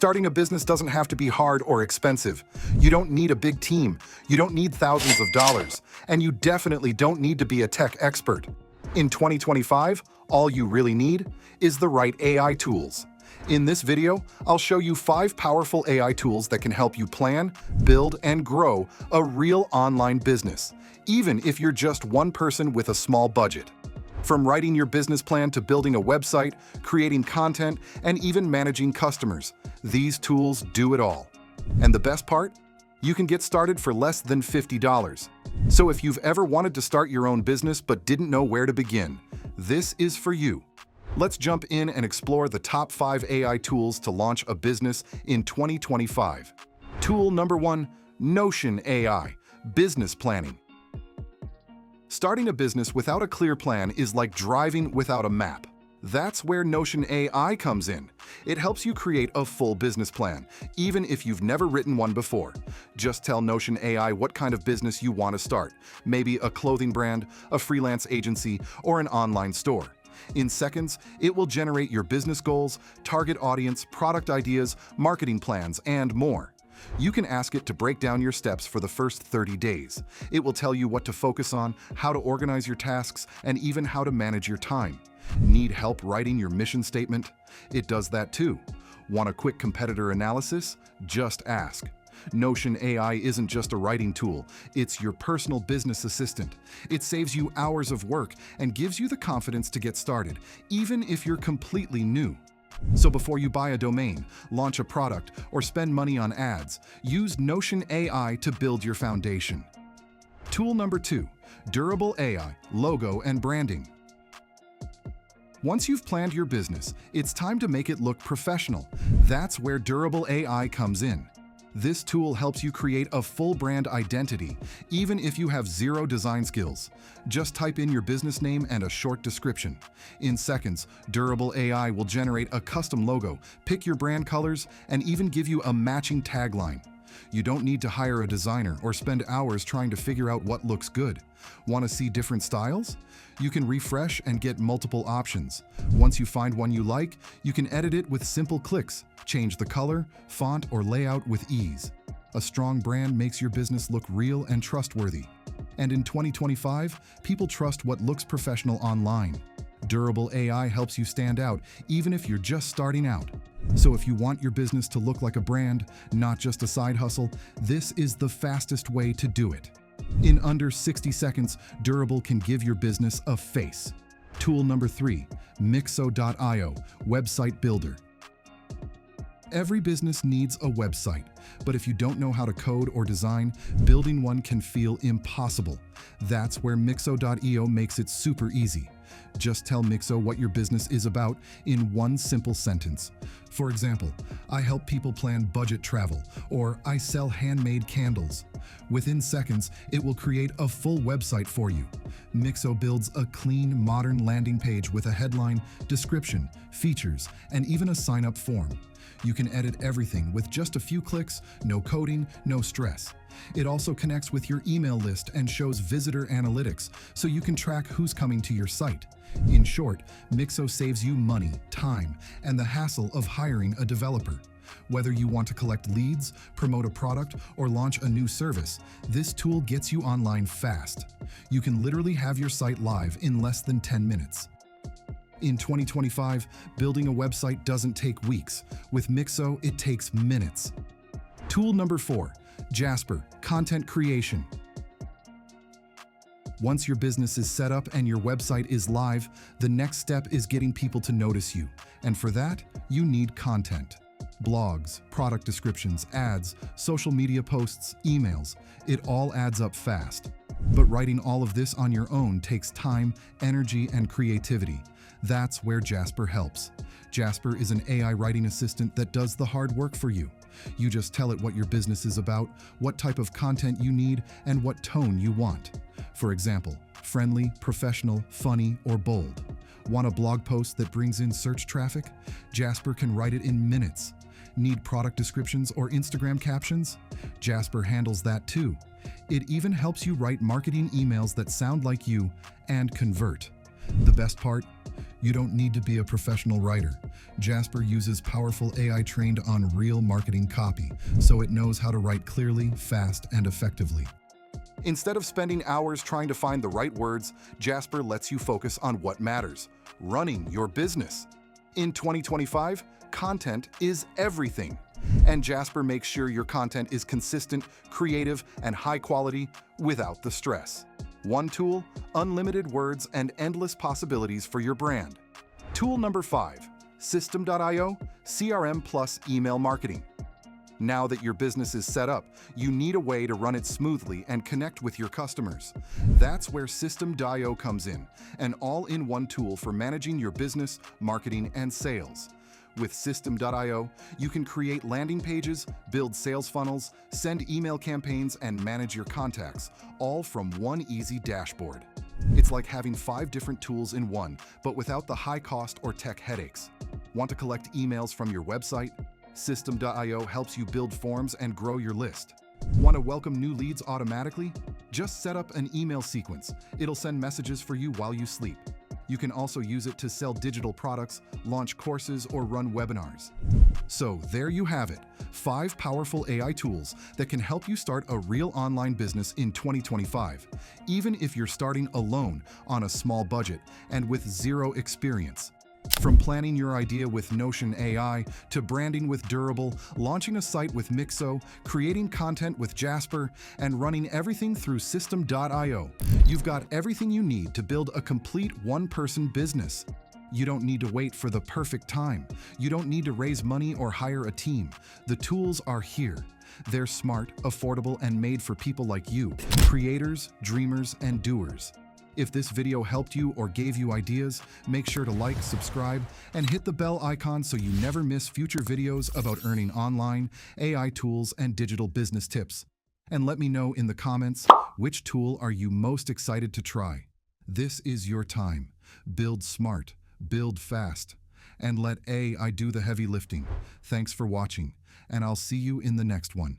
Starting a business doesn't have to be hard or expensive. You don't need a big team, you don't need thousands of dollars, and you definitely don't need to be a tech expert. In 2025, all you really need is the right AI tools. In this video, I'll show you 5 powerful AI tools that can help you plan, build, and grow a real online business, even if you're just one person with a small budget. From writing your business plan to building a website, creating content, and even managing customers, these tools do it all. And the best part? You can get started for less than $50. So if you've ever wanted to start your own business but didn't know where to begin, this is for you. Let's jump in and explore the top 5 AI tools to launch a business in 2025. Tool number 1, Notion AI, Business Planning. Starting a business without a clear plan is like driving without a map. That's where Notion AI comes in. It helps you create a full business plan, even if you've never written one before. Just tell Notion AI what kind of business you want to start. Maybe a clothing brand, a freelance agency, or an online store. In seconds, it will generate your business goals, target audience, product ideas, marketing plans, and more. You can ask it to break down your steps for the first 30 days. It will tell you what to focus on, how to organize your tasks, and even how to manage your time. Need help writing your mission statement? It does that too. Want a quick competitor analysis? Just ask. Notion AI isn't just a writing tool, it's your personal business assistant. It saves you hours of work and gives you the confidence to get started, even if you're completely new. So before you buy a domain, launch a product, or spend money on ads, use Notion AI to build your foundation. Tool number 2, Durable AI, Logo and Branding. Once you've planned your business, it's time to make it look professional. That's where Durable AI comes in. This tool helps you create a full brand identity, even if you have zero design skills. Just type in your business name and a short description. In seconds, Durable AI will generate a custom logo, pick your brand colors, and even give you a matching tagline. You don't need to hire a designer or spend hours trying to figure out what looks good. Want to see different styles? You can refresh and get multiple options. Once you find one you like, you can edit it with simple clicks. Change the color, font, or layout with ease. A strong brand makes your business look real and trustworthy. And in 2025, people trust what looks professional online. Durable AI helps you stand out, even if you're just starting out. So if you want your business to look like a brand, not just a side hustle, this is the fastest way to do it. In under 60 seconds, Durable can give your business a face. Tool number 3, Mixo.io, Website Builder. Every business needs a website, but if you don't know how to code or design, building one can feel impossible. That's where Mixo.io makes it super easy. Just tell Mixo what your business is about in one simple sentence. For example, I help people plan budget travel, or I sell handmade candles. Within seconds, it will create a full website for you. Mixo builds a clean, modern landing page with a headline, description, features, and even a sign-up form. You can edit everything with just a few clicks, no coding, no stress. It also connects with your email list and shows visitor analytics, so you can track who's coming to your site. In short, Mixo saves you money, time, and the hassle of hiring a developer. Whether you want to collect leads, promote a product, or launch a new service, this tool gets you online fast. You can literally have your site live in less than 10 minutes. In 2025, building a website doesn't take weeks. With Mixo, it takes minutes. Tool number 4, Jasper, Content Creation. Once your business is set up and your website is live, the next step is getting people to notice you. And for that, you need content. Blogs, product descriptions, ads, social media posts, emails, it all adds up fast. But writing all of this on your own takes time, energy, and creativity. That's where Jasper helps. Jasper is an AI writing assistant that does the hard work for you. You just tell it what your business is about, what type of content you need, and what tone you want. For example, friendly, professional, funny, or bold. Want a blog post that brings in search traffic? Jasper can write it in minutes. Need product descriptions or Instagram captions? Jasper handles that too. It even helps you write marketing emails that sound like you and convert. The best part? You don't need to be a professional writer. Jasper uses powerful AI trained on real marketing copy, so it knows how to write clearly, fast, and effectively. Instead of spending hours trying to find the right words, Jasper lets you focus on what matters: running your business. In 2025, content is everything. And Jasper makes sure your content is consistent, creative, and high quality without the stress. One tool, unlimited words and endless possibilities for your brand. Tool number 5, System.io, CRM plus email marketing. Now that your business is set up, you need a way to run it smoothly and connect with your customers. That's where System.io comes in, an all-in-one tool for managing your business, marketing, and sales. With System.io, you can create landing pages, build sales funnels, send email campaigns, and manage your contacts, all from one easy dashboard. It's like having 5 different tools in one, but without the high cost or tech headaches. Want to collect emails from your website? System.io helps you build forms and grow your list. Want to welcome new leads automatically? Just set up an email sequence. It'll send messages for you while you sleep. You can also use it to sell digital products, launch courses, or run webinars. So there you have it, 5 powerful AI tools that can help you start a real online business in 2025, even if you're starting alone on a small budget and with zero experience. From planning your idea with Notion AI to branding with Durable, launching a site with Mixo, creating content with Jasper, and running everything through System.io, you've got everything you need to build a complete one-person business. You don't need to wait for the perfect time. You don't need to raise money or hire a team. The tools are here. They're smart, affordable, and made for people like you, creators, dreamers, and doers. If this video helped you or gave you ideas, make sure to like, subscribe, and hit the bell icon so you never miss future videos about earning online, AI tools, and digital business tips. And let me know in the comments, which tool are you most excited to try? This is your time. Build smart, build fast, and let AI do the heavy lifting. Thanks for watching, and I'll see you in the next one.